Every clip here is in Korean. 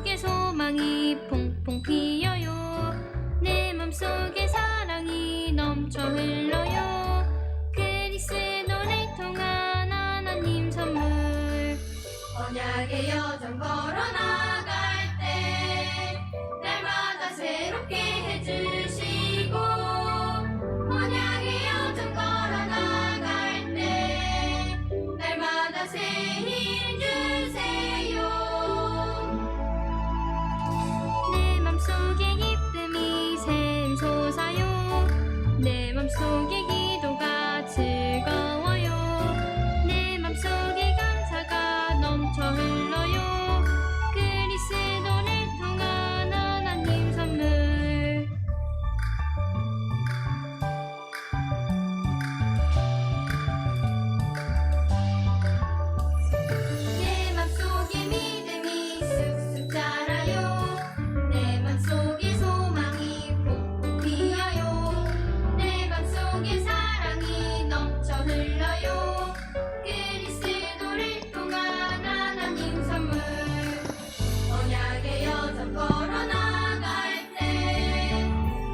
맘속에 소망이 퐁퐁 피어요. 내 맘속에 사랑이 넘쳐 흘러요. 그리스도를 통한 하나님 선물. 언약의 여정 걸어나갈 때 날마다 새롭게 해주시고, 언약의 여정 걸어나갈 때 날마다 새 힘 주세요. 내 맘속에 기쁨이 샘솟아요. 내 맘속에 기도가 즐거워요. 내 맘속에 감사가 넘쳐 흘러요. 그리스도를 통한 하나님 선물. 내 맘속에 믿음이 쑥쑥 자라요. 내 맘속에 소망이 푹푹 피어요. 내 맘속에 사랑이 넘쳐 흘러요. 그리스도를 통한 하나님 선물. 언약의 여정 걸어나갈 때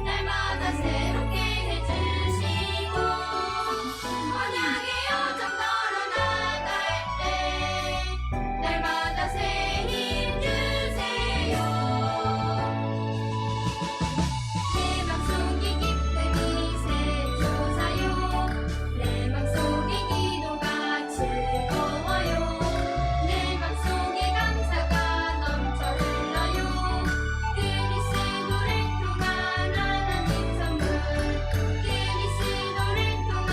날마다 새롭게 해주시고, 언약의 여정 걸어나갈 때 날마다 새 힘 주세요. 내 맘속에 기쁨이 샘솟아요. 내 맘속에 기도가 즐거워요. 내 맘속에 감사가 넘쳐 흘러요. 그리스도를 통한 하나님 선물. 그리스도를 통한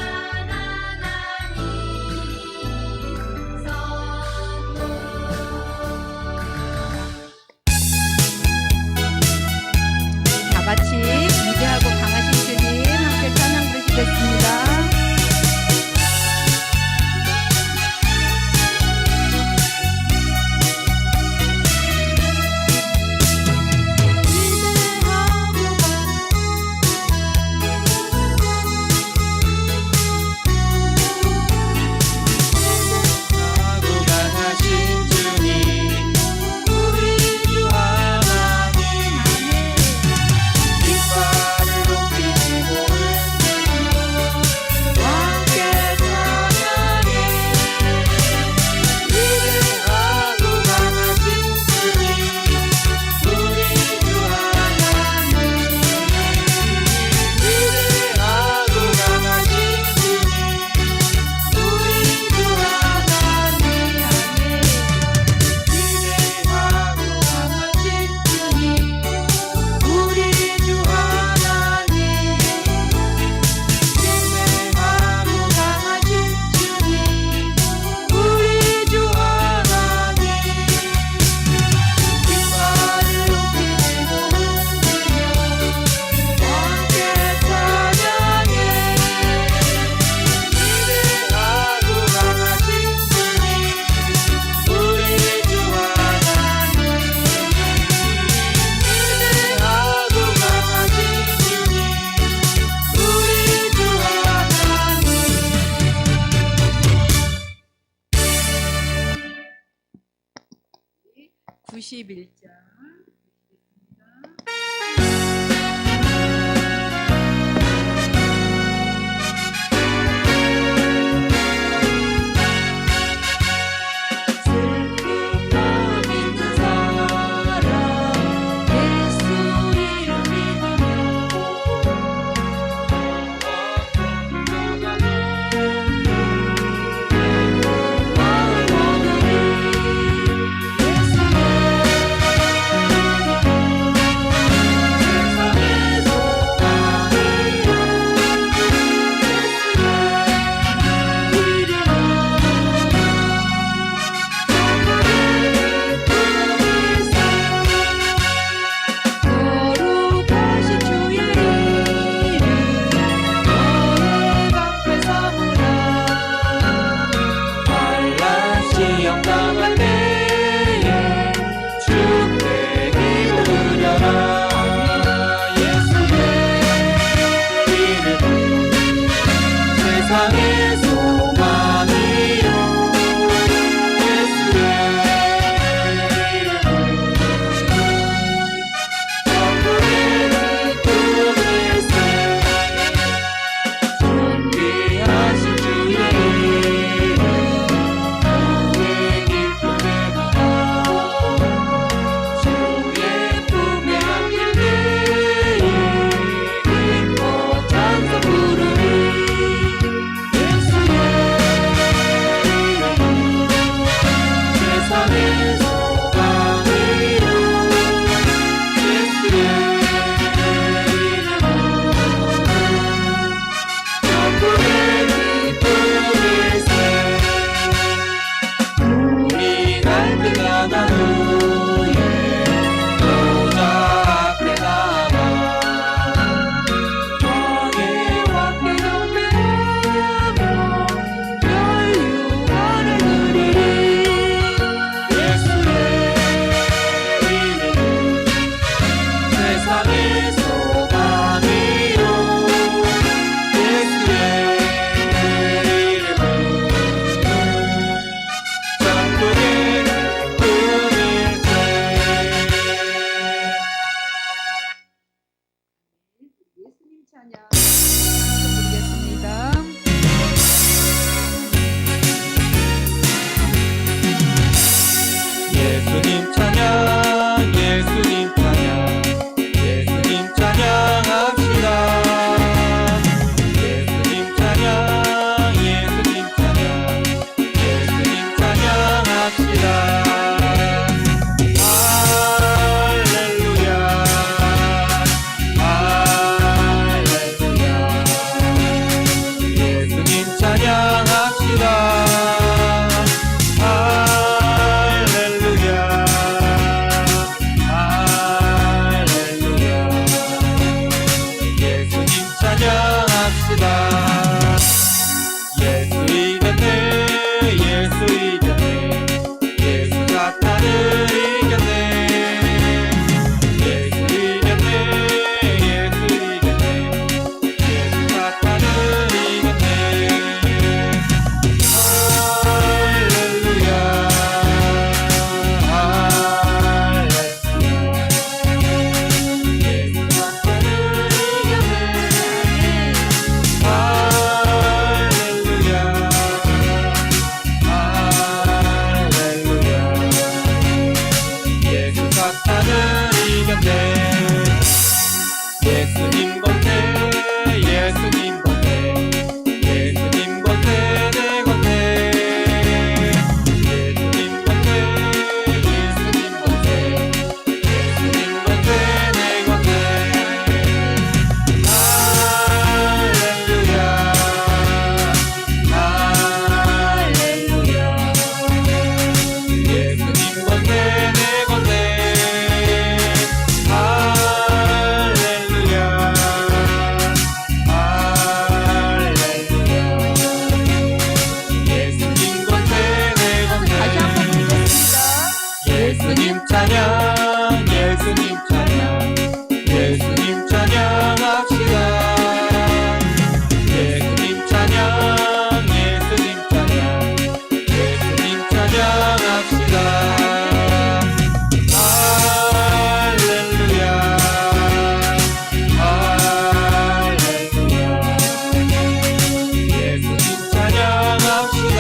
하나님 선물. 다 같이 위대하고 강하신 주님 함께 찬양 부르시겠습니다. 하고 강하신 주님, 우리 주 하나님, 깃발을 높이고 흔들며 함께 찬양해. 위대하고 강하신 주님, 우리 주 하나님, 위대하고 강하신 주님, 우리 주 하나님, 위대하고 강하신 주님, 우리 주 하나님, 위대하고 강하신 주님, 우리 주 하나님, 깃발을 높이 들고 흔들며 함께 찬양해. 위대하고 강하신 주님, 우리 주 하나님, 위대하고 강하신 주님, 우리 주 하나님. 91장. 슬픈 마음 있는 사람, 예수 이름 믿으며 마음 하나님, 예수의 사탄을 이겼네. 예수님 겉에 예수님 겉에 예수님 겉에 내 겉에 예수님 겉에 예수님 겉에 예수님 겉에 내 겉에 할렐루야 할렐루야 예수님 겉에 내 겉에 할렐루야 할렐루야 예수님 겉에 내 겉에 다시 한번 부르겠습니다. 예수님 찬양 예수님 찬양 예수님 찬양합시다. 예수님 찬양 예수님 찬양 예수님 찬양합시다. 할렐루야 할렐루야 예수님 찬양합시다.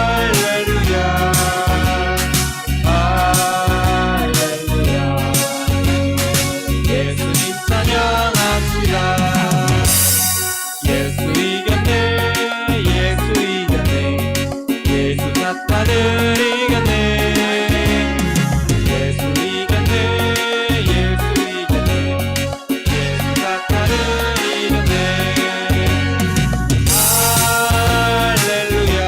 할렐루야 할렐루야 예수님 찬양합시다. 예수 이겼네 예수 이겼네 예수 사탄을 이겼네. 예수 이겼네 예수 이겼네 예수 사탄을 이겼네. 할렐루야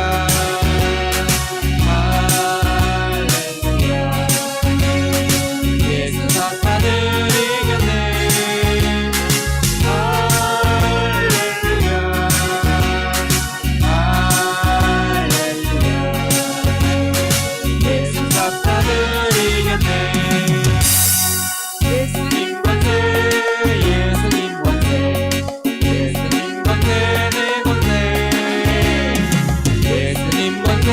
할렐루야 예수 사탄을 이겼네. 할렐루야 할렐루야 예수 사탄을 이겼네. 예수님 겉에 예수님 겉에 예수님 겉에 내 겉에 예수님 겉에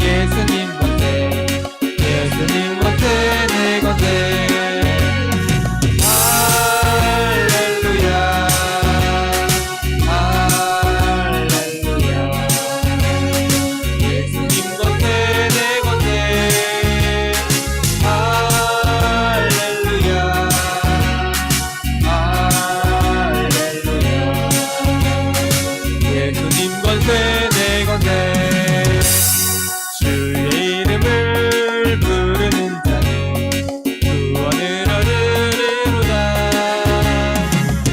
예수님 겉에 예수님 겉에 내 겉에 할렐루야 할렐루야 예수님 겉에 내 겉에 할렐루야 할렐루야 예수님 겉에 내 겉에 주의 이름을 부르는 자는 구원을 얻으리로다.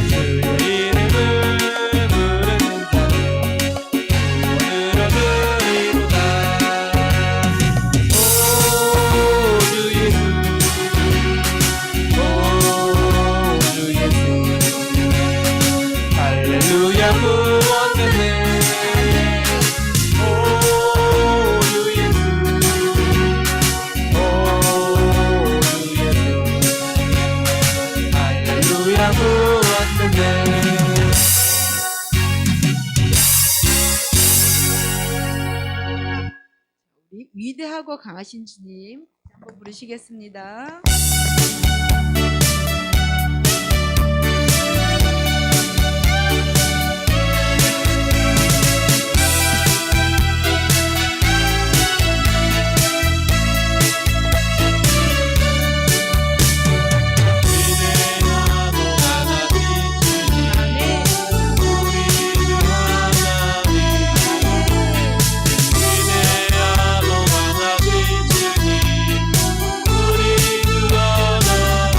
주의 이름을 부르는 자는 구원을 얻으리로다. 오 주 예수 오 주 예수 할렐루야 구원되네. 오 주 예수 오 주 예수 할렐루야 구원되네. 우리 위대하고 강하신 주님 한번 부르시겠습니다. 위대하고 하나님 주님 아멘. 우리 주 하나님 위대하고 하나님 주님 우리 주 하나님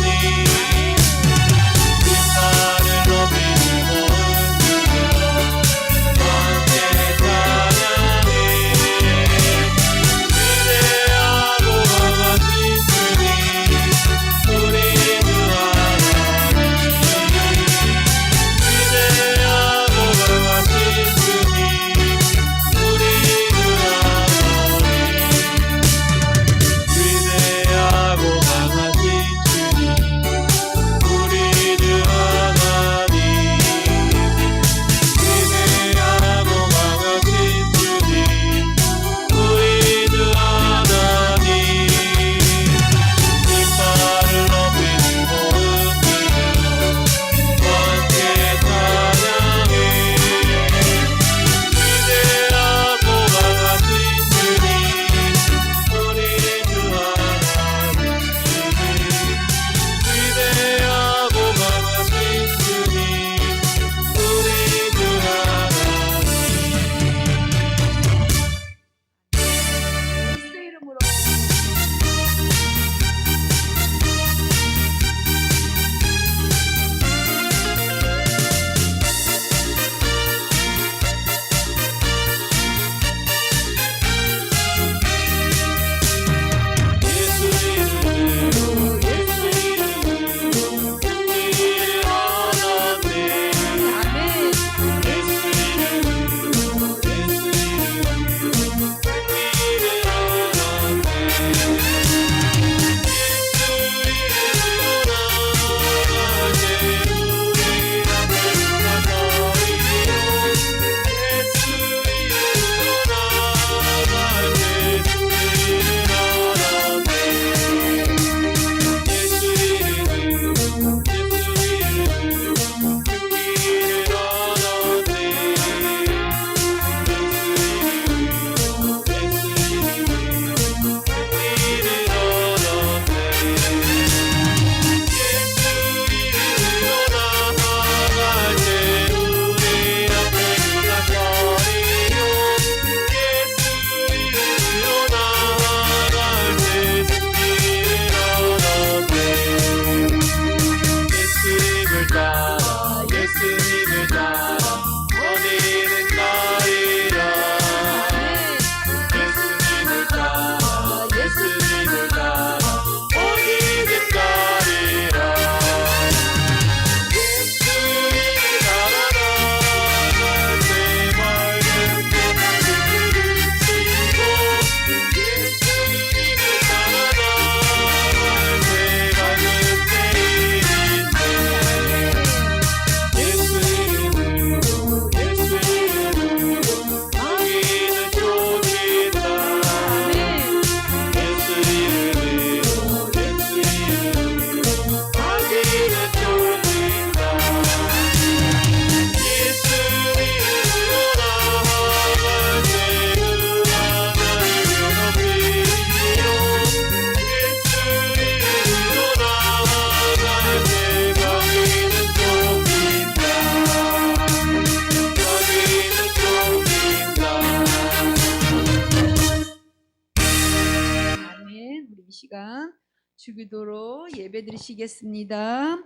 이 시간 주기도로 예배 드리시겠습니다.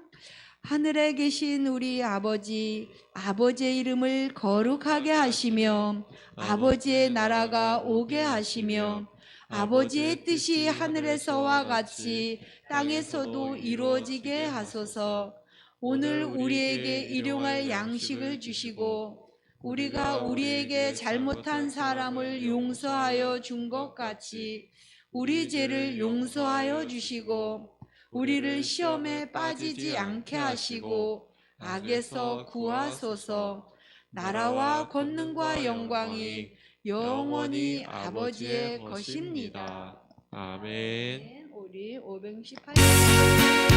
하늘에 계신 우리 아버지, 아버지의 이름을 거룩하게 하시며 아버지의 나라가 오게 하시며 아버지의 뜻이 하늘에서와 같이 땅에서도 이루어지게 하소서. 오늘 우리에게 일용할 양식을 주시고 우리가 우리에게 잘못한 사람을 용서하여 준 것 같이 우리 죄를 용서하여 주시고 우리를 시험에 빠지지 않게 하시고 악에서 구하소서. 나라와 권능과 영광이 영원히 아버지의 것입니다. 아멘. 우리 518년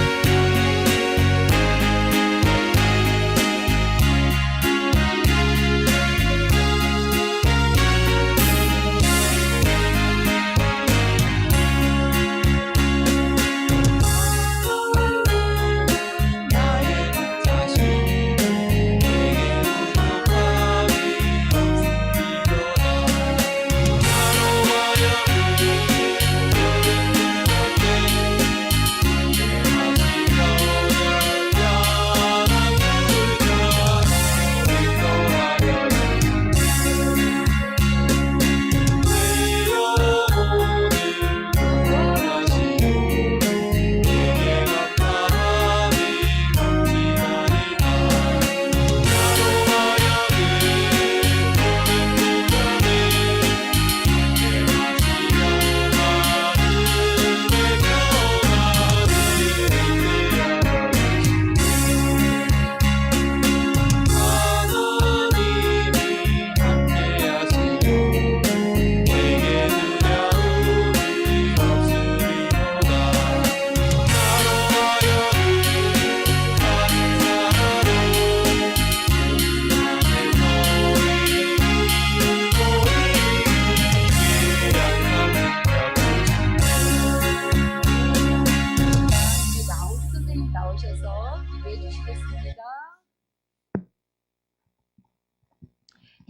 나오셔서 기도해 주시겠습니다.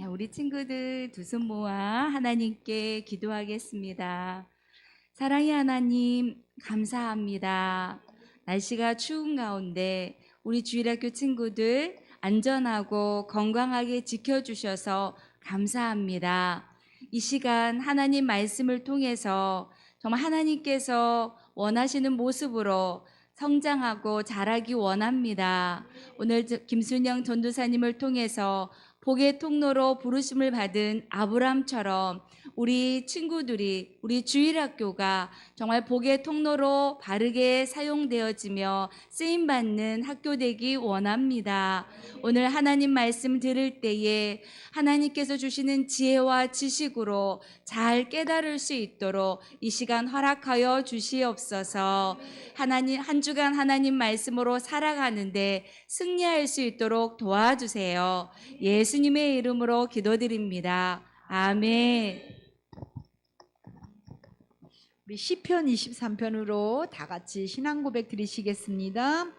우리 친구들 두 손 모아 하나님께 기도하겠습니다. 사랑의 하나님, 감사합니다. 날씨가 추운 가운데 우리 주일학교 친구들 안전하고 건강하게 지켜주셔서 감사합니다. 이 시간 하나님 말씀을 통해서 정말 하나님께서 원하시는 모습으로 성장하고 자라기 원합니다. 오늘 김순영 전도사님을 통해서 복의 통로로 부르심을 받은 아브람처럼 우리 친구들이, 우리 주일학교가 정말 복의 통로로 바르게 사용되어지며 쓰임받는 학교 되기 원합니다. 오늘 하나님 말씀 들을 때에 하나님께서 주시는 지혜와 지식으로 잘 깨달을 수 있도록 이 시간 허락하여 주시옵소서. 하나님, 한 주간 하나님 말씀으로 살아가는데 승리할 수 있도록 도와주세요. 예수님의 이름으로 기도드립니다. 아멘. 우리 시편 23편으로 다 같이 신앙 고백 드리시겠습니다.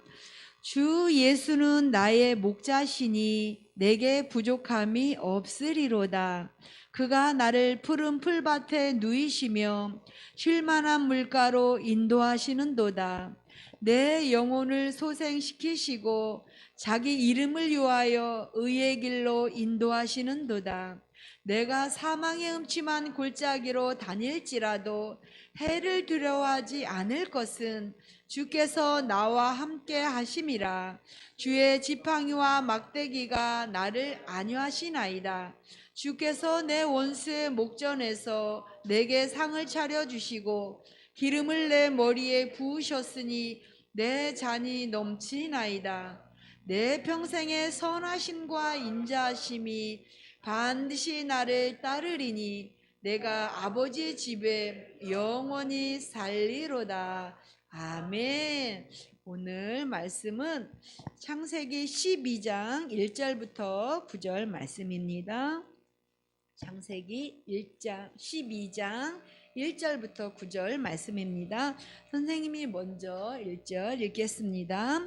주 예수는 나의 목자시니 내게 부족함이 없으리로다. 그가 나를 푸른 풀밭에 누이시며 쉴만한 물가로 인도하시는도다. 내 영혼을 소생시키시고 자기 이름을 위하여 의의 길로 인도하시는도다. 내가 사망의 음침한 골짜기로 다닐지라도 해를 두려워하지 않을 것은 주께서 나와 함께 하심이라. 주의 지팡이와 막대기가 나를 안위하시나이다. 주께서 내 원수의 목전에서 내게 상을 차려주시고 기름을 내 머리에 부으셨으니 내 잔이 넘치나이다. 내 평생의 선하심과 인자하심이 반드시 나를 따르리니 내가 아버지의 집에 영원히 살리로다. 아멘. 오늘 말씀은 창세기 12장 1절부터 9절 말씀입니다. 창세기 12장 1절부터 9절 말씀입니다. 선생님이 먼저 1절 읽겠습니다.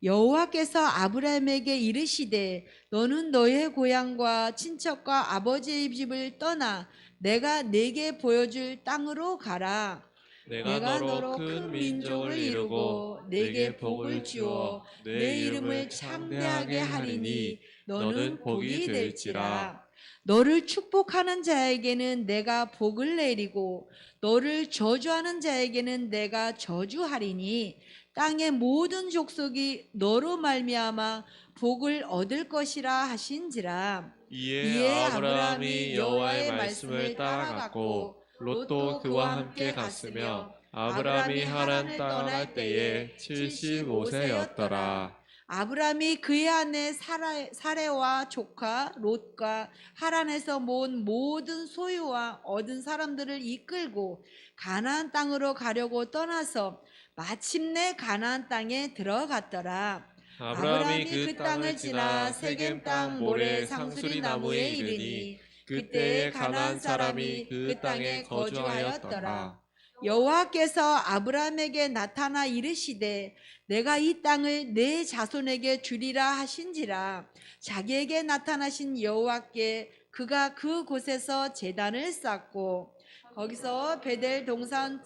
여호와께서 아브라함에게 이르시되 너는 너의 고향과 친척과 아버지의 집을 떠나 내가 네게 보여줄 땅으로 가라. 내가 너로 큰 민족을 이루고 내게 복을 주어 내 이름을 창대하게 하리니 너는 복이 될지라. 너를 축복하는 자에게는 내가 복을 내리고 너를 저주하는 자에게는 내가 저주하리니 땅의 모든 족속이 너로 말미암아 복을 얻을 것이라 하신지라. 이에 아브라함이 여호와의 말씀을 따라갔고 롯도 그와 함께 갔으며 아브라함이 하란 떠날 때에 75세였더라. 아브라함이 그의 아내 사레와 조카 롯과 하란에서 모은 모든 소유와 얻은 사람들을 이끌고 가나안 땅으로 가려고 떠나서 마침내 가나안 땅에 들어갔더라. 아브라함이 그 땅을 지나 세겜 땅 모래 상수리 나무에 이르니 그때에 가나안 사람이 그 땅에 거주하였더라. 여호와께서 아브라함에게 나타나 이르시되 내가 이 땅을 내 자손에게 주리라 하신지라. 자기에게 나타나신 여호와께 그가 그 곳에서 제단을 쌓고 거기서 베델 동산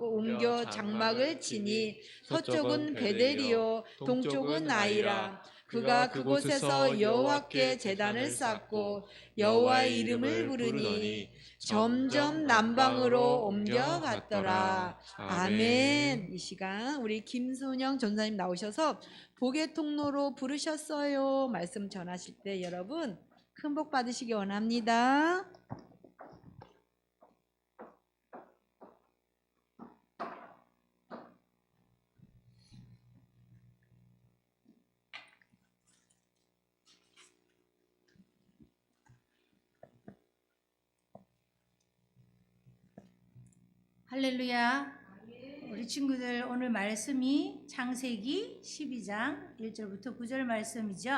옮겨 장막을 치니 서쪽은 베델이요 동쪽은 아이라. 그가 그곳에서 여호와께 제단을 쌓고 여호와의 이름을 부르니 점점 남방으로 옮겨갔더라. 아멘. 이 시간 우리 김순영 전사님 나오셔서 복의 통로로 부르셨어요 말씀 전하실 때 여러분 큰 복 받으시기 원합니다. 할렐루야. 우리 친구들 오늘 말씀이 창세기 12장 1절부터 9절 말씀이죠.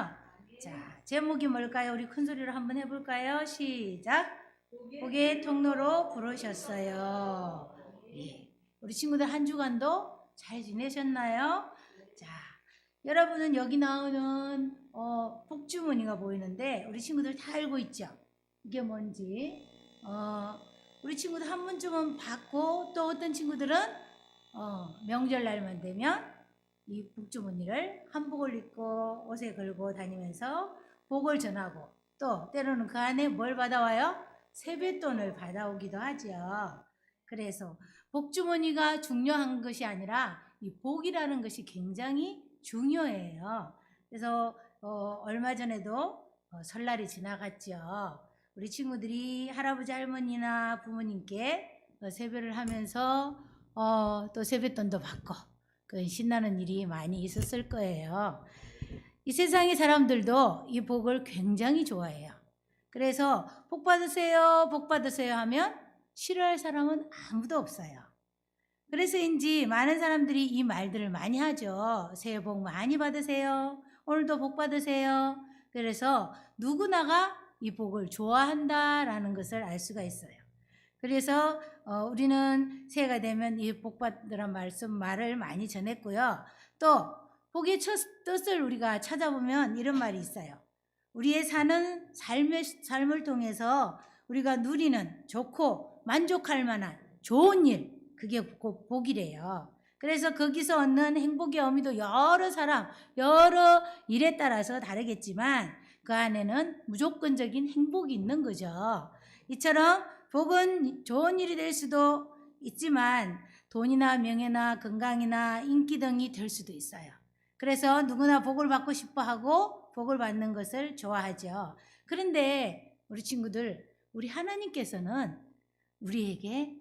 자, 제목이 뭘까요? 우리 큰 소리로 한번 해볼까요? 시작. 복의 통로로 부르셨어요. 예. 우리 친구들 한 주간도 잘 지내셨나요? 자, 여러분은 여기 나오는 복주머니가 보이는데 우리 친구들 다 알고 있죠? 이게 뭔지. 우리 친구들 한 번쯤은 받고 또 어떤 친구들은 명절날만 되면 이 복주머니를 한복을 입고 옷에 걸고 다니면서 복을 전하고 또 때로는 그 안에 뭘 받아와요? 세뱃돈을 받아오기도 하죠. 그래서 복주머니가 중요한 것이 아니라 이 복이라는 것이 굉장히 중요해요. 그래서 얼마 전에도 설날이 지나갔죠. 우리 친구들이 할아버지 할머니나 부모님께 세배를 하면서 또 세뱃돈도 받고 그 신나는 일이 많이 있었을 거예요. 이 세상의 사람들도 이 복을 굉장히 좋아해요. 그래서 복 받으세요, 복 받으세요 하면 싫어할 사람은 아무도 없어요. 그래서인지 많은 사람들이 이 말들을 많이 하죠. 새해 복 많이 받으세요. 오늘도 복 받으세요. 그래서 누구나가 이 복을 좋아한다라는 것을 알 수가 있어요. 그래서 우리는 새해가 되면 이 복 받으란 말을 많이 전했고요. 또 복의 뜻을 우리가 찾아보면 이런 말이 있어요. 우리의 사는 삶을 통해서 우리가 누리는 좋고 만족할 만한 좋은 일, 그게 곧 복이래요. 그래서 거기서 얻는 행복의 의미도 여러 사람, 여러 일에 따라서 다르겠지만 그 안에는 무조건적인 행복이 있는 거죠. 이처럼 복은 좋은 일이 될 수도 있지만 돈이나 명예나 건강이나 인기 등이 될 수도 있어요. 그래서 누구나 복을 받고 싶어 하고 복을 받는 것을 좋아하죠. 그런데 우리 친구들, 우리 하나님께서는 우리에게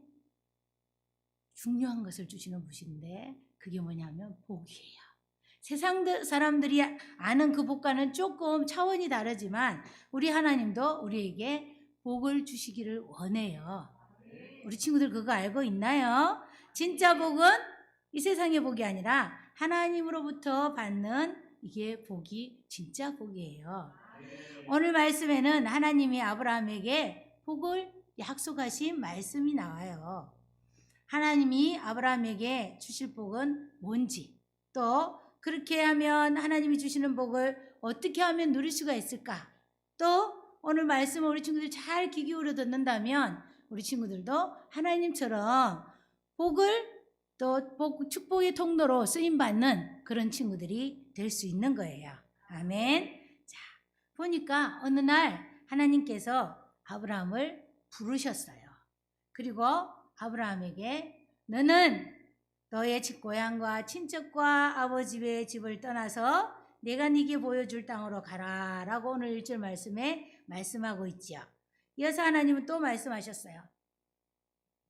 중요한 것을 주시는 분인데 그게 뭐냐면 복이에요. 세상 사람들이 아는 그 복과는 조금 차원이 다르지만 우리 하나님도 우리에게 복을 주시기를 원해요. 우리 친구들 그거 알고 있나요? 진짜 복은 이 세상의 복이 아니라 하나님으로부터 받는 이게 복이 진짜 복이에요. 오늘 말씀에는 하나님이 아브라함에게 복을 약속하신 말씀이 나와요. 하나님이 아브라함에게 주실 복은 뭔지, 또 그렇게 하면 하나님이 주시는 복을 어떻게 하면 누릴 수가 있을까? 또 오늘 말씀을 우리 친구들 잘 귀 기울여 듣는다면 우리 친구들도 하나님처럼 복을 또 축복의 통로로 쓰임받는 그런 친구들이 될 수 있는 거예요. 아멘. 자, 보니까 어느 날 하나님께서 아브라함을 부르셨어요. 그리고 아브라함에게 너는 너의 집고향과 친척과 아버지 집의 집을 떠나서 내가 네게 보여줄 땅으로 가라 라고 오늘 1절 말씀에 말씀하고 있지요. 이어서 하나님은 또 말씀하셨어요.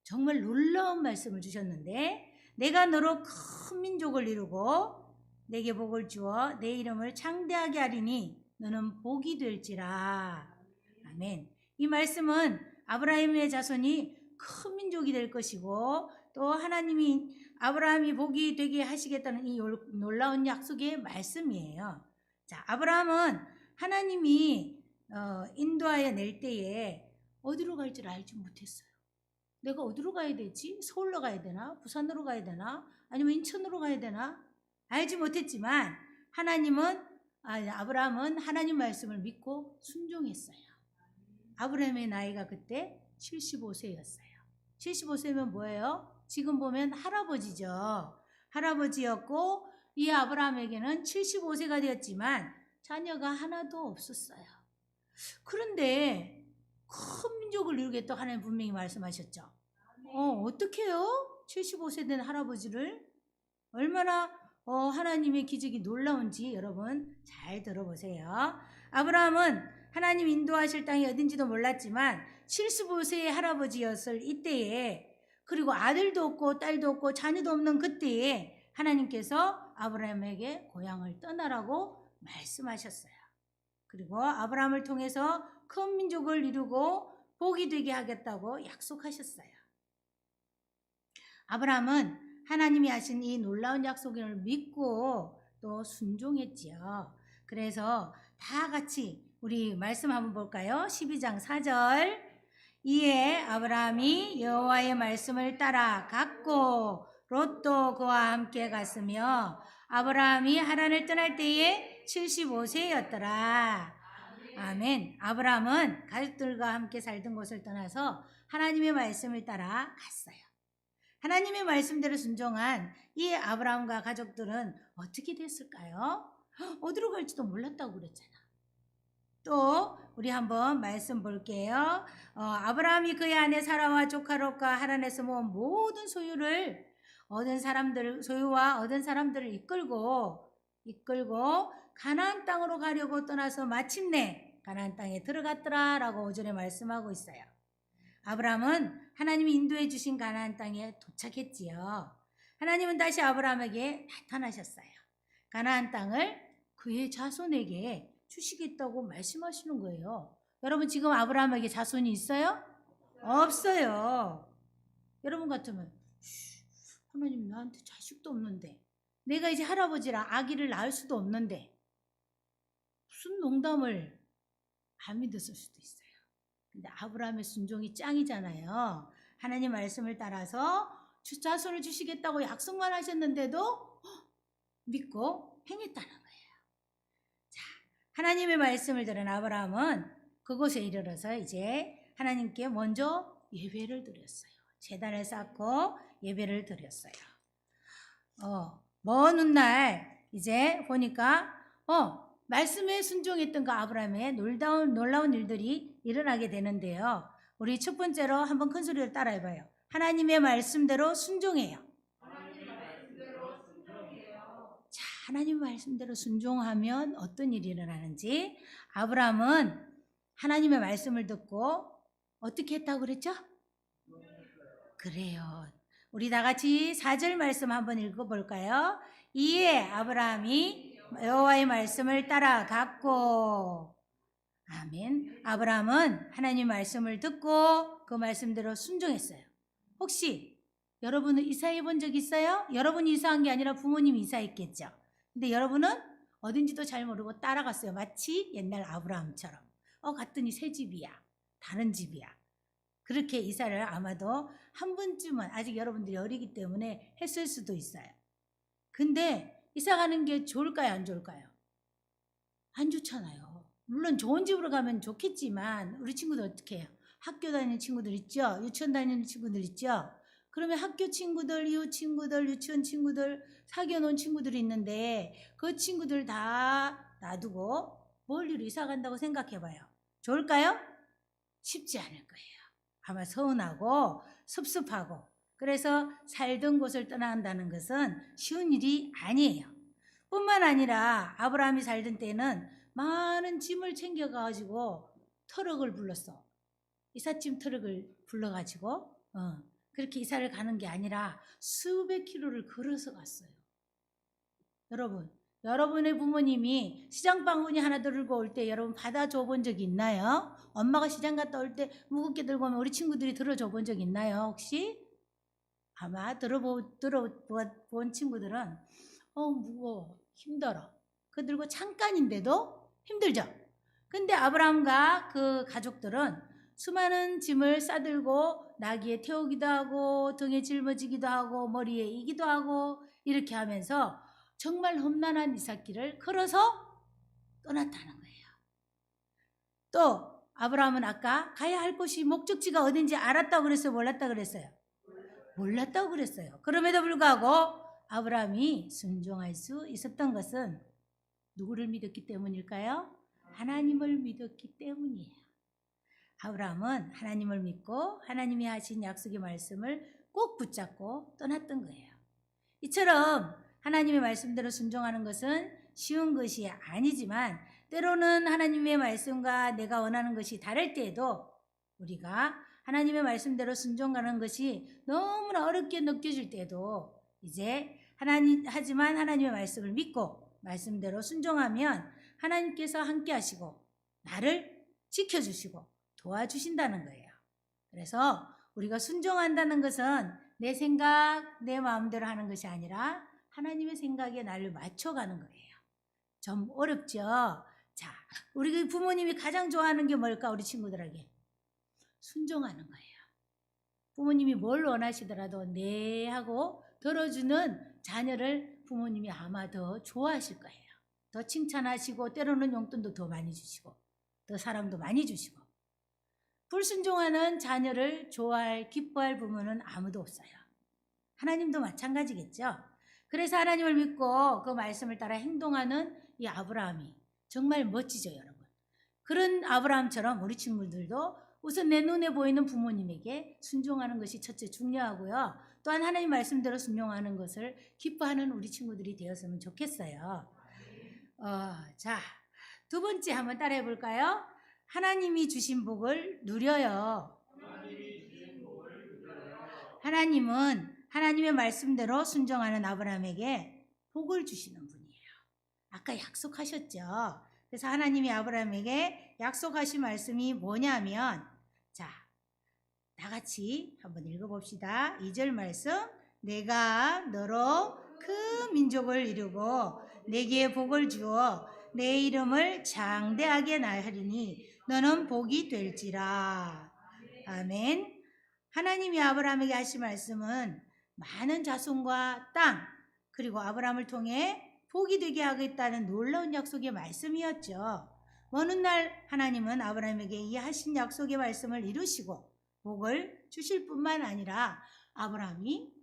정말 놀라운 말씀을 주셨는데 내가 너로 큰 민족을 이루고 내게 복을 주어 내 이름을 창대하게 하리니 너는 복이 될지라. 아멘. 이 말씀은 아브라함의 자손이 큰 민족이 될 것이고 또 하나님이 아브라함이 복이 되게 하시겠다는 이 놀라운 약속의 말씀이에요. 자, 아브라함은 하나님이 인도하여 낼 때에 어디로 갈 줄 알지 못했어요. 내가 어디로 가야 되지? 서울로 가야 되나? 부산으로 가야 되나? 아니면 인천으로 가야 되나? 알지 못했지만 아브라함은 하나님 말씀을 믿고 순종했어요. 아브라함의 나이가 그때 75세였어요. 75세면 뭐예요? 지금 보면 할아버지죠. 할아버지였고 이 아브라함에게는 75세가 되었지만 자녀가 하나도 없었어요. 그런데 큰 민족을 이루겠다 하나님 분명히 말씀하셨죠. 어떻게 해요? 75세 된 할아버지를 얼마나 하나님의 기적이 놀라운지 여러분 잘 들어보세요. 아브라함은 하나님 인도하실 땅이 어딘지도 몰랐지만 75세의 할아버지였을 이때에 그리고 아들도 없고 딸도 없고 자녀도 없는 그때에 하나님께서 아브라함에게 고향을 떠나라고 말씀하셨어요. 그리고 아브라함을 통해서 큰 민족을 이루고 복이 되게 하겠다고 약속하셨어요. 아브라함은 하나님이 하신 이 놀라운 약속을 믿고 또 순종했지요. 그래서 다 같이 우리 말씀 한번 볼까요? 12장 4절. 이에 아브라함이 여호와의 말씀을 따라 갔고 롯도 그와 함께 갔으며 아브라함이 하란을 떠날 때에 75세였더라. 아멘. 아브라함은 가족들과 함께 살던 곳을 떠나서 하나님의 말씀을 따라 갔어요. 하나님의 말씀대로 순종한 이 아브라함과 가족들은 어떻게 됐을까요? 어디로 갈지도 몰랐다고 그랬잖아. 또 우리 한번 말씀 볼게요. 아브라함이 그의 아내 사라와 조카 롯과 하란에서 모은 모든 소유와 얻은 사람들을 이끌고 가나안 땅으로 가려고 떠나서 마침내 가나안 땅에 들어갔더라라고 5절에 말씀하고 있어요. 아브라함은 하나님이 인도해 주신 가나안 땅에 도착했지요. 하나님은 다시 아브라함에게 나타나셨어요. 가나안 땅을 그의 자손에게 주시겠다고 말씀하시는 거예요. 여러분 지금 아브라함에게 자손이 있어요? 없어요. 여러분 같으면 하나님 나한테 자식도 없는데 내가 이제 할아버지라 아기를 낳을 수도 없는데 무슨 농담을 안 믿었을 수도 있어요. 근데 아브라함의 순종이 짱이잖아요. 하나님 말씀을 따라서 자손을 주시겠다고 약속만 하셨는데도 믿고 행했다는 거예요. 자, 하나님의 말씀을 들은 아브라함은 그곳에 이르러서 이제 하나님께 먼저 예배를 드렸어요. 제단을 쌓고 예배를 드렸어요. 먼 훗날 이제 보니까 말씀에 순종했던 그 아브라함의 놀라운 일들이 일어나게 되는데요. 우리 첫 번째로 한번 큰 소리로 따라해봐요. 하나님의 말씀대로 순종해요. 자, 하나님 말씀대로 순종하면 어떤 일이 일어나는지 아브라함은 하나님의 말씀을 듣고 어떻게 했다고 그랬죠? 그래요. 우리 다 같이 4절 말씀 한번 읽어볼까요? 이에 아브라함이 여호와의 말씀을 따라갔고 아멘. 아브라함은 하나님 말씀을 듣고 그 말씀대로 순종했어요. 혹시 여러분은 이사해 본 적 있어요? 여러분이 이사한 게 아니라 부모님이 이사했겠죠. 근데 여러분은 어딘지도 잘 모르고 따라갔어요. 마치 옛날 아브라함처럼. 갔더니 새 집이야. 다른 집이야. 그렇게 이사를 아마도 한 번쯤은 아직 여러분들이 어리기 때문에 했을 수도 있어요. 근데 이사 가는 게 좋을까요? 안 좋을까요? 안 좋잖아요. 물론 좋은 집으로 가면 좋겠지만 우리 친구들 어떻게 해요? 학교 다니는 친구들 있죠? 유치원 다니는 친구들 있죠? 그러면 학교 친구들, 이웃 친구들, 유치원 친구들, 사귀어 놓은 친구들이 있는데 그 친구들 다 놔두고 멀리로 이사 간다고 생각해 봐요. 좋을까요? 쉽지 않을 거예요. 아마 서운하고 섭섭하고, 그래서 살던 곳을 떠난다는 것은 쉬운 일이 아니에요. 뿐만 아니라 아브라함이 살던 때는 많은 짐을 챙겨가지고 트럭을 불렀어. 이삿짐 트럭을 불러가지고 그렇게 이사를 가는 게 아니라 수백 킬로를 걸어서 갔어요. 여러분, 여러분의 부모님이 시장 바구니 하나 들고 올 때 여러분 받아줘 본 적이 있나요? 엄마가 시장 갔다 올 때 무겁게 들고 오면 우리 친구들이 들어줘 본 적 있나요? 혹시? 아마 들어본 친구들은 무거워, 힘들어. 그 들고 잠깐인데도 힘들죠. 근데 아브라함과 그 가족들은 수많은 짐을 싸들고 나귀에 태우기도 하고 등에 짊어지기도 하고 머리에 이기도 하고 이렇게 하면서 정말 험난한 이삿길을 걸어서 떠났다는 거예요. 또 아브라함은 아까 가야 할 곳이 목적지가 어딘지 알았다고 그랬어요? 몰랐다고 그랬어요? 몰랐다고 그랬어요. 그럼에도 불구하고 아브라함이 순종할 수 있었던 것은 누구를 믿었기 때문일까요? 하나님을 믿었기 때문이에요. 아브라함은 하나님을 믿고 하나님이 하신 약속의 말씀을 꼭 붙잡고 떠났던 거예요. 이처럼 하나님의 말씀대로 순종하는 것은 쉬운 것이 아니지만 때로는 하나님의 말씀과 내가 원하는 것이 다를 때에도 우리가 하나님의 말씀대로 순종하는 것이 너무나 어렵게 느껴질 때도 이제 하지만 하나님의 말씀을 믿고 말씀대로 순종하면 하나님께서 함께 하시고 나를 지켜주시고 도와주신다는 거예요. 그래서 우리가 순종한다는 것은 내 생각, 내 마음대로 하는 것이 아니라 하나님의 생각에 나를 맞춰가는 거예요. 좀 어렵죠? 자, 우리 부모님이 가장 좋아하는 게 뭘까? 우리 친구들에게 순종하는 거예요. 부모님이 뭘 원하시더라도 네 하고 들어주는 자녀를 부모님이 아마 더 좋아하실 거예요. 더 칭찬하시고 때로는 용돈도 더 많이 주시고 더 사랑도 많이 주시고. 불순종하는 자녀를 좋아할, 기뻐할 부모는 아무도 없어요. 하나님도 마찬가지겠죠. 그래서 하나님을 믿고 그 말씀을 따라 행동하는 이 아브라함이 정말 멋지죠, 여러분. 그런 아브라함처럼 우리 친구들도 우선 내 눈에 보이는 부모님에게 순종하는 것이 첫째 중요하고요. 또한 하나님 말씀대로 순종하는 것을 기뻐하는 우리 친구들이 되었으면 좋겠어요. 자, 두 번째 한번 따라해 볼까요? 하나님이 주신 복을 누려요. 하나님은 하나님의 말씀대로 순종하는 아브라함에게 복을 주시는 분이에요. 아까 약속하셨죠. 그래서 하나님이 아브라함에게 약속하신 말씀이 뭐냐면, 자, 다같이 한번 읽어봅시다. 2절 말씀. 내가 너로 큰 민족을 이루고 내게 복을 주어 내 이름을 장대하게 하리니 너는 복이 될지라. 아멘. 하나님이 아브라함에게 하신 말씀은 많은 자손과 땅, 그리고 아브라함을 통해 복이 되게 하겠다는 놀라운 약속의 말씀이었죠. 어느 날 하나님은 아브라함에게 이 하신 약속의 말씀을 이루시고 복을 주실 뿐만 아니라 아브라함이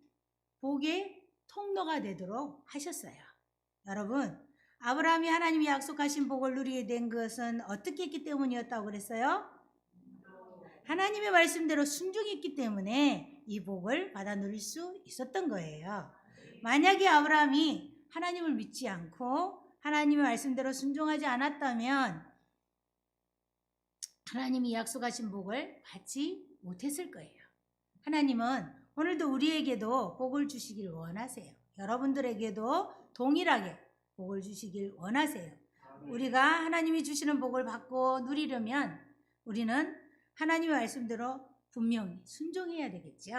복의 통로가 되도록 하셨어요. 여러분, 아브라함이 하나님이 약속하신 복을 누리게 된 것은 어떻게 했기 때문이었다고 그랬어요? 하나님의 말씀대로 순종했기 때문에 이 복을 받아 누릴 수 있었던 거예요. 만약에 아브라함이 하나님을 믿지 않고 하나님의 말씀대로 순종하지 않았다면 하나님이 약속하신 복을 받지 못했을 거예요. 하나님은 오늘도 우리에게도 복을 주시길 원하세요. 여러분들에게도 동일하게 복을 주시길 원하세요. 우리가 하나님이 주시는 복을 받고 누리려면 우리는 하나님의 말씀대로 분명히 순종해야 되겠죠.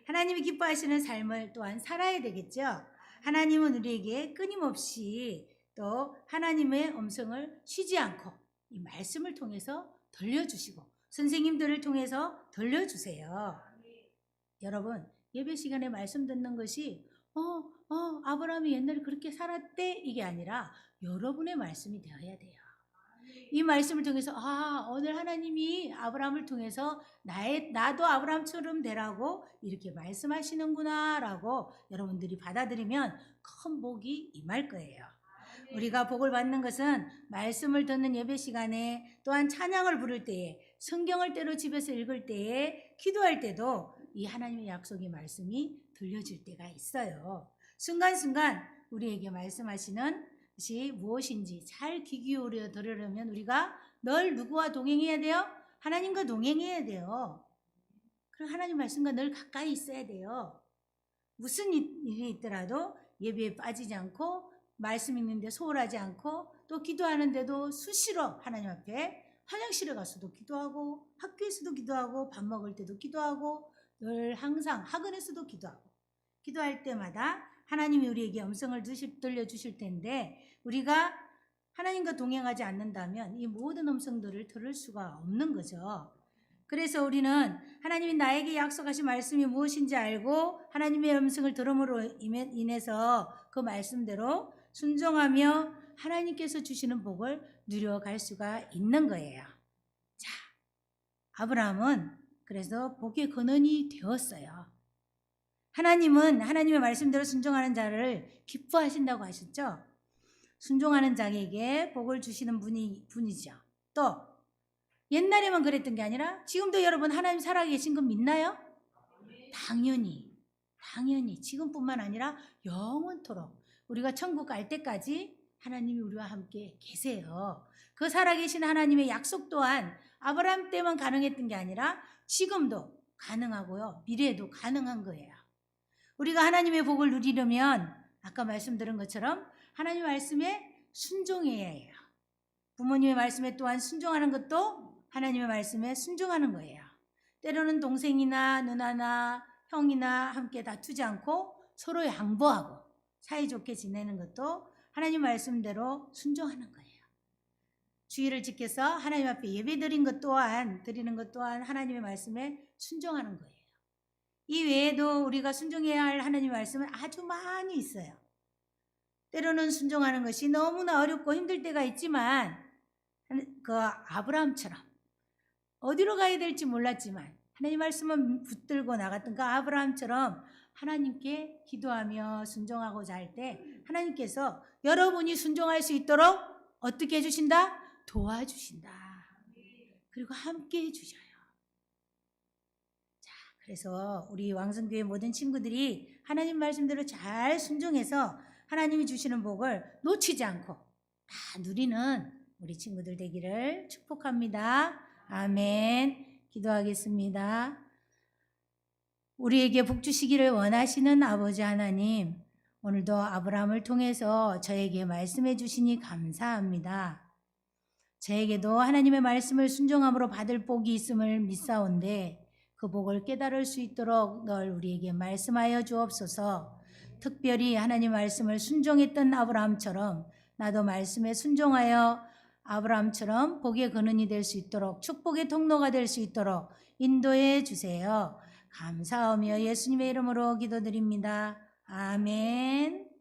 하나님이 기뻐하시는 삶을 또한 살아야 되겠죠. 하나님은 우리에게 끊임없이 또 하나님의 음성을 쉬지 않고 이 말씀을 통해서 들려주시고 선생님들을 통해서 들려주세요. 여러분, 예배 시간에 말씀 듣는 것이 아브라함이 옛날에 그렇게 살았대 이게 아니라 여러분의 말씀이 되어야 돼요. 이 말씀을 통해서 오늘 하나님이 아브라함을 통해서 나도 아브라함처럼 되라고 이렇게 말씀하시는구나라고 여러분들이 받아들이면 큰 복이 임할 거예요. 우리가 복을 받는 것은 말씀을 듣는 예배 시간에, 또한 찬양을 부를 때에, 성경을 때로 집에서 읽을 때에, 기도할 때도 이 하나님의 약속의 말씀이 들려질 때가 있어요. 순간순간 우리에게 말씀하시는 것이 무엇인지 잘 귀 기울여 들으려면 우리가 늘 누구와 동행해야 돼요? 하나님과 동행해야 돼요. 그리고 하나님 말씀과 늘 가까이 있어야 돼요. 무슨 일이 있더라도 예배에 빠지지 않고, 말씀 읽는데 소홀하지 않고, 또 기도하는데도 수시로 하나님 앞에, 화장실에 가서도 기도하고, 학교에서도 기도하고, 밥 먹을 때도 기도하고, 늘 항상 학원에서도 기도하고, 기도할 때마다 하나님이 우리에게 음성을 들려주실 텐데, 우리가 하나님과 동행하지 않는다면 이 모든 음성들을 들을 수가 없는 거죠. 그래서 우리는 하나님이 나에게 약속하신 말씀이 무엇인지 알고 하나님의 음성을 들음으로 인해서 그 말씀대로 순종하며 하나님께서 주시는 복을 누려갈 수가 있는 거예요. 자, 아브라함은 그래서 복의 근원이 되었어요. 하나님은 하나님의 말씀대로 순종하는 자를 기뻐하신다고 하셨죠. 순종하는 자에게 복을 주시는 분이죠. 또 옛날에만 그랬던 게 아니라 지금도 여러분 하나님 살아계신 거 믿나요? 당연히 지금뿐만 아니라 영원토록 우리가 천국 갈 때까지 하나님이 우리와 함께 계세요. 그 살아계신 하나님의 약속 또한 아브라함 때만 가능했던 게 아니라 지금도 가능하고요, 미래에도 가능한 거예요. 우리가 하나님의 복을 누리려면 아까 말씀드린 것처럼 하나님의 말씀에 순종해야 해요. 부모님의 말씀에 또한 순종하는 것도 하나님의 말씀에 순종하는 거예요. 때로는 동생이나 누나나 형이나 함께 다투지 않고 서로 양보하고 사이좋게 지내는 것도 하나님 말씀대로 순종하는 거예요. 주의를 지켜서 하나님 앞에 예배 드리는 것 또한 하나님의 말씀에 순종하는 거예요. 이 외에도 우리가 순종해야 할 하나님의 말씀은 아주 많이 있어요. 때로는 순종하는 것이 너무나 어렵고 힘들 때가 있지만, 그 아브라함처럼 어디로 가야 될지 몰랐지만 하나님 말씀은 붙들고 나갔던 그 아브라함처럼 하나님께 기도하며 순종하고자 할 때 하나님께서 여러분이 순종할 수 있도록 어떻게 해주신다? 도와주신다. 그리고 함께 해주셔요. 자, 그래서 우리 왕성교회 모든 친구들이 하나님 말씀대로 잘 순종해서 하나님이 주시는 복을 놓치지 않고 다 누리는 우리 친구들 되기를 축복합니다. 아멘. 기도하겠습니다. 우리에게 복 주시기를 원하시는 아버지 하나님, 오늘도 아브라함을 통해서 저에게 말씀해 주시니 감사합니다. 저에게도 하나님의 말씀을 순종함으로 받을 복이 있음을 믿사온데 그 복을 깨달을 수 있도록 늘 우리에게 말씀하여 주옵소서. 특별히 하나님 말씀을 순종했던 아브라함처럼 나도 말씀에 순종하여 아브라함처럼 복의 근원이 될 수 있도록, 축복의 통로가 될 수 있도록 인도해 주세요. 감사하며 예수님의 이름으로 기도드립니다. 아멘.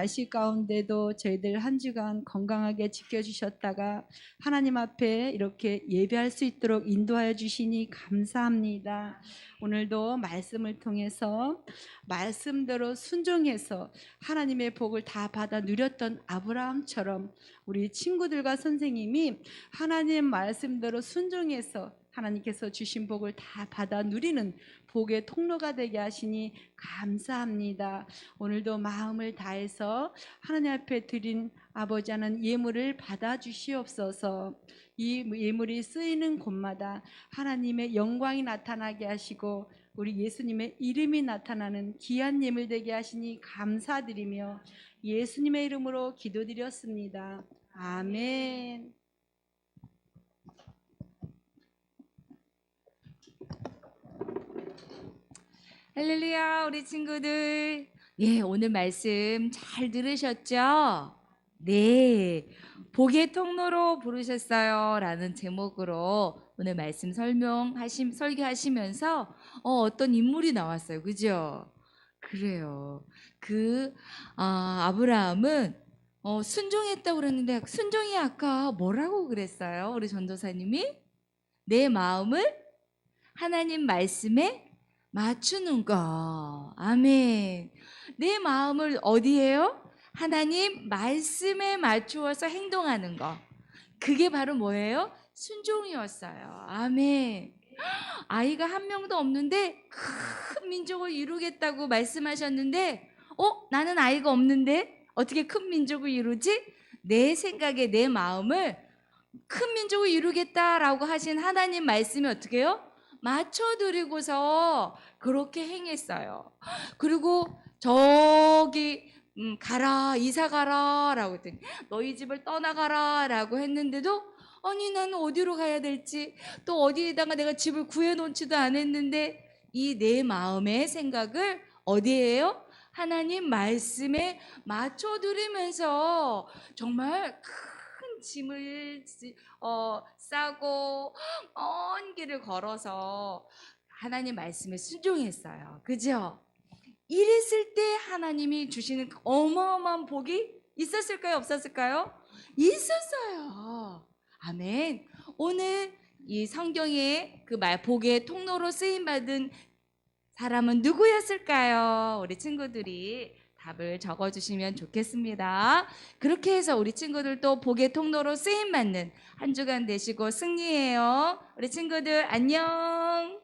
날씨 가운데도 저희들 한 주간 건강하게 지켜주셨다가 하나님 앞에 이렇게 예배할 수 있도록 인도하여 주시니 감사합니다. 오늘도 말씀을 통해서 말씀대로 순종해서 하나님의 복을 다 받아 누렸던 아브라함처럼 우리 친구들과 선생님이 하나님 말씀대로 순종해서 하나님께서 주신 복을 다 받아 누리는 복의 통로가 되게 하시니 감사합니다. 오늘도 마음을 다해서 하나님 앞에 드린 아버지 하는 예물을 받아 주시옵소서. 이 예물이 쓰이는 곳마다 하나님의 영광이 나타나게 하시고 우리 예수님의 이름이 나타나는 귀한 예물 되게 하시니 감사드리며 예수님의 이름으로 기도드렸습니다. 아멘. 할렐루야, 우리 친구들. 예, 오늘 말씀 잘 들으셨죠? 네. 복의 통로로 부르셨어요. 라는 제목으로 오늘 말씀 설교하시면서 어떤 인물이 나왔어요. 그죠? 그래요. 아브라함은 순종했다고 그랬는데 순종이 아까 뭐라고 그랬어요? 우리 전도사님이? 내 마음을 하나님 말씀에 맞추는 거. 아멘. 내 마음을 어디에요? 하나님 말씀에 맞추어서 행동하는 거. 그게 바로 뭐예요? 순종이었어요. 아멘. 아이가 한 명도 없는데 큰 민족을 이루겠다고 말씀하셨는데 나는 아이가 없는데 어떻게 큰 민족을 이루지? 내 생각에 내 마음을 큰 민족을 이루겠다라고 하신 하나님 말씀이 어떻게 해요? 맞춰드리고서 그렇게 행했어요. 그리고 저기 가라, 이사 가라 라고 했더니 너희 집을 떠나가라 라고 했는데도 아니 나는 어디로 가야 될지 또 어디에다가 내가 집을 구해놓지도 않았는데 이 내 마음의 생각을 어디에요? 하나님 말씀에 맞춰드리면서 정말 큰 짐을 싸고 먼 길을 걸어서 하나님 말씀에 순종했어요. 그죠? 이랬을 때 하나님이 주시는 어마어마한 복이 있었을까요? 없었을까요? 있었어요. 아멘. 오늘 이 성경의 그 복의 통로로 쓰임받은 사람은 누구였을까요? 우리 친구들이 답을 적어주시면 좋겠습니다. 그렇게 해서 우리 친구들도 복의 통로로 쓰임받는 한 주간 되시고 승리해요. 우리 친구들 안녕.